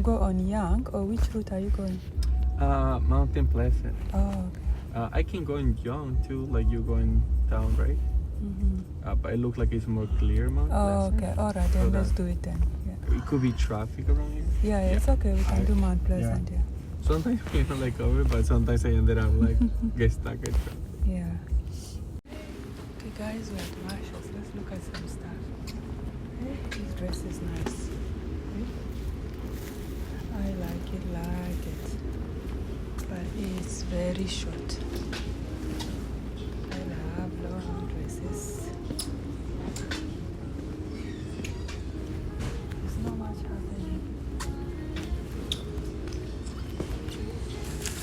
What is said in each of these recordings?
go on Young, or which route are you going? Mountain Pleasant. Oh, okay. I can go in Young too, like you're going down, right? But it looks like it's more clear, Mount Oh, Pleasant. okay. All right, then So let's that- do it then. Yeah. It could be traffic around here. Yeah, it's okay. We can do Mount Pleasant. Yeah. Sometimes we can like cover, but sometimes I ended up like get stuck at traffic. Yeah. Okay, guys, we're at Marshalls. Let's look at some stuff. Hey, this dress is nice. Hey? I like it. But it's very short. I love long dresses. There's not much happening.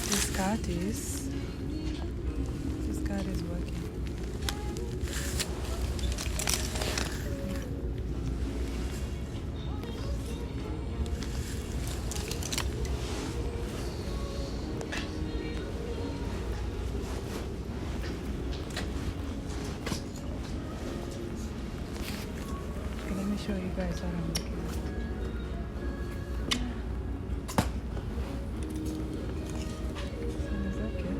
This card is working. Okay, let me show you guys what I'm looking at. It's okay.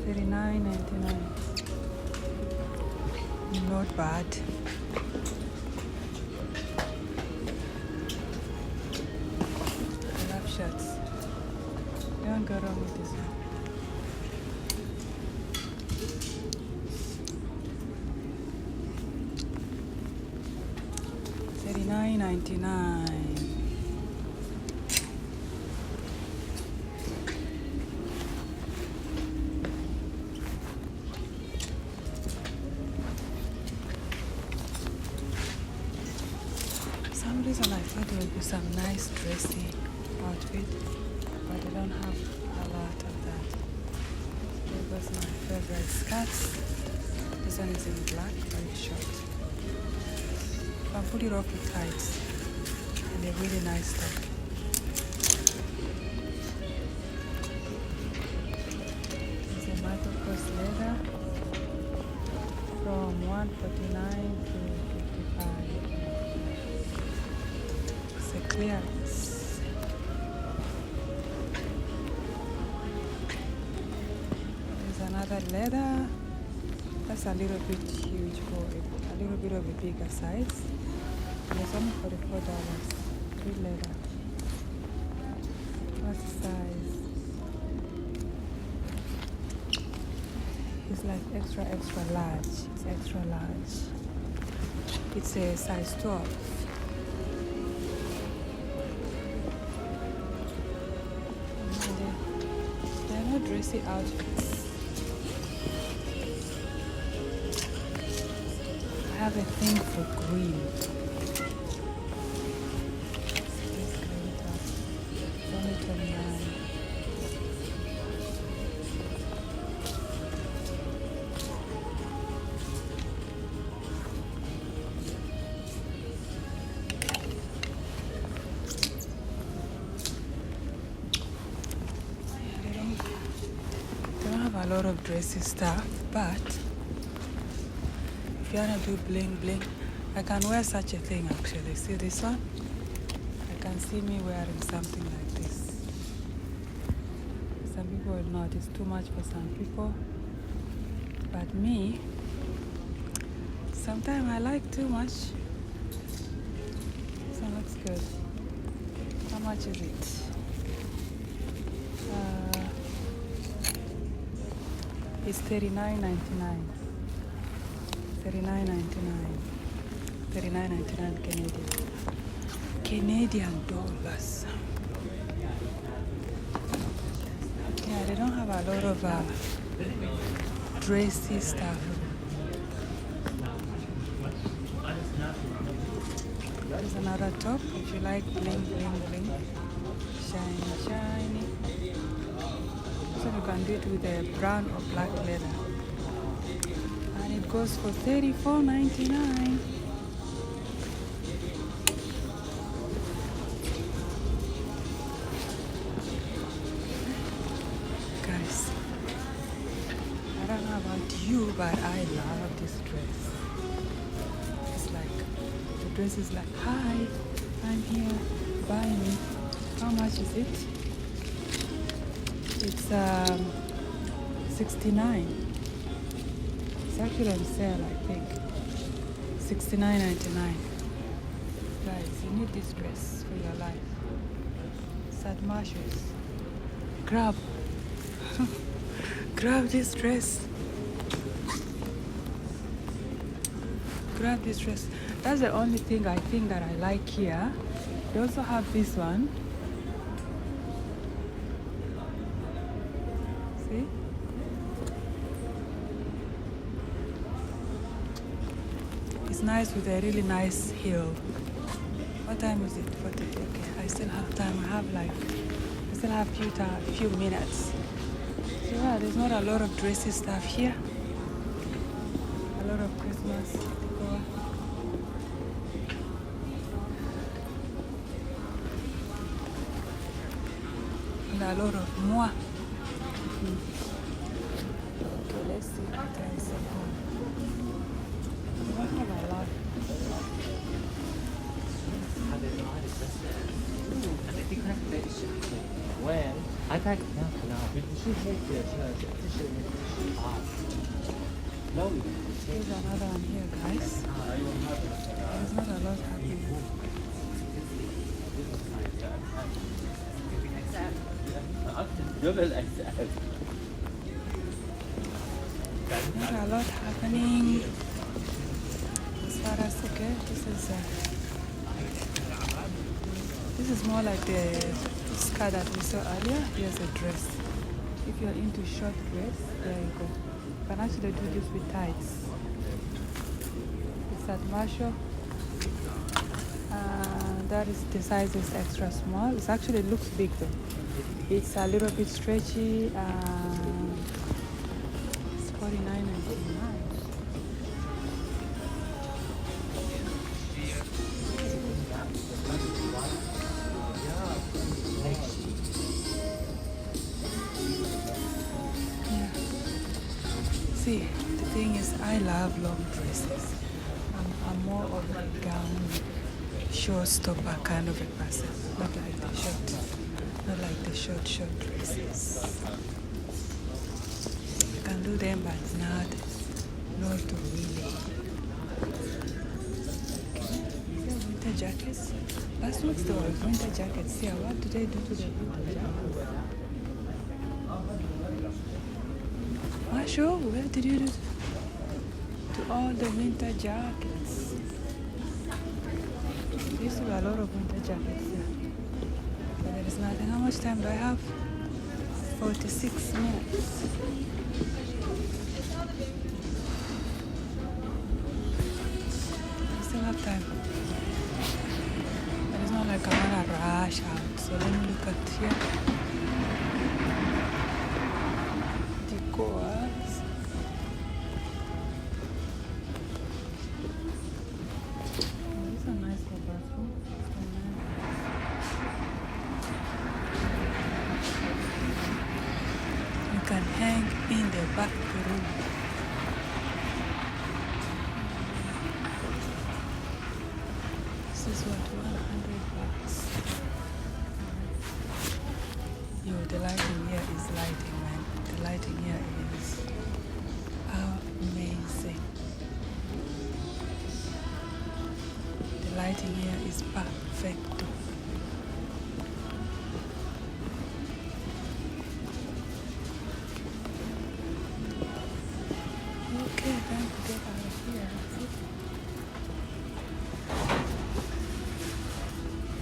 $39.99. Not bad. I love shirts. You don't go wrong with this one. $39.99. For some reason I thought there would be some nice dressy outfit, but they don't have a lot of that. Here goes my favorite skirts. This one is in black, very short. You can put it off with tights, and they're really nice stuff. It's a Michael Kors leather from $149 to $55. It's a clearance. There's another leather. That's a little bit huge for a little bit of a bigger size. And it's only $44. Good leather. What's the size? It's like extra large. It's extra large. It's a size 12. And they're not dressy outfits. I have a thing for green. This green top. It's only $29. They don't have a lot of dressy stuff, but if you wanna do bling bling, I can wear such a thing actually. See this one? I can see me wearing something like this. Some people will not, it's too much for some people. But me, sometimes I like too much. This one looks good. How much is it? It's $39.99. $39.99. $39.99 Canadian. Canadian dollars. Yeah, they don't have a lot of dressy stuff. There's another top if you like bling bling bling. Shiny shiny. So you can do it with a brown or black leather. And it goes for $34.99. Guys, I don't know about you, but I love this dress. It's like, the dress is like, hi, I'm here. buying it. How much is it? It's 69. It's actually on sale, I think. $69.99. Guys, you need this dress for your life. It's at Marshalls. Grab. Grab this dress. Grab this dress. That's the only thing I think that I like here. They also have this one. See? It's nice with a really nice heel. What time is it? 40. Okay, I still have time. I still have few minutes. So yeah, there's not a lot of dressy stuff here. A lot of Christmas decor. And a lot of moi. Okay, let's see what there is at home. We don't have a lot. 아까 그냥 무슨 케이크야 There's another one here, guys. There's not a lot happening. Not a lot happening. As far as this is more like the skirt that we saw earlier. Here's a dress. If you're into short dress, there you go. You can actually do this with tights. It's at Marshall. That is the size is extra small. It actually looks big though. It's a little bit stretchy. It's $49.99. See, the thing is, I love long dresses. I'm more of a gown, showstopper kind of a person. Not like the short dresses. You can do them, but not really. Okay. Winter jackets. Last week there were winter jackets here. What do they do to the winter jackets? Marshall, where did you do to all the winter jackets? There used to be a lot of winter jackets here. But there is nothing. How much time do I have? 46 minutes. I still have time. But it's not like I want to rush out. So let me look at here. Decor. Can hang in the back room. This is what, $100. Yo, the lighting here is lighting, man. The lighting here is amazing. The lighting here is perfecto. Okay, time to get out of here.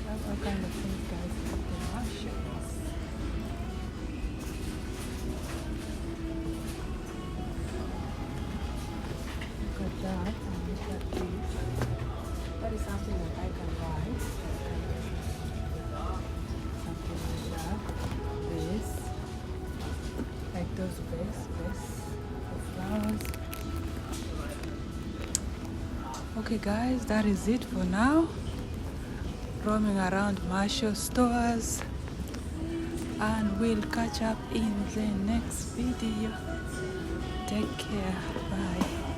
That's all kind of things, guys, at the Marshalls. Look at that, and look at this. That is something that I can buy. Something like that. This. Like those vests. Flowers. Okay guys, that is it for now. Roaming around Marshall stores, and we'll catch up in the next video. Take care. Bye.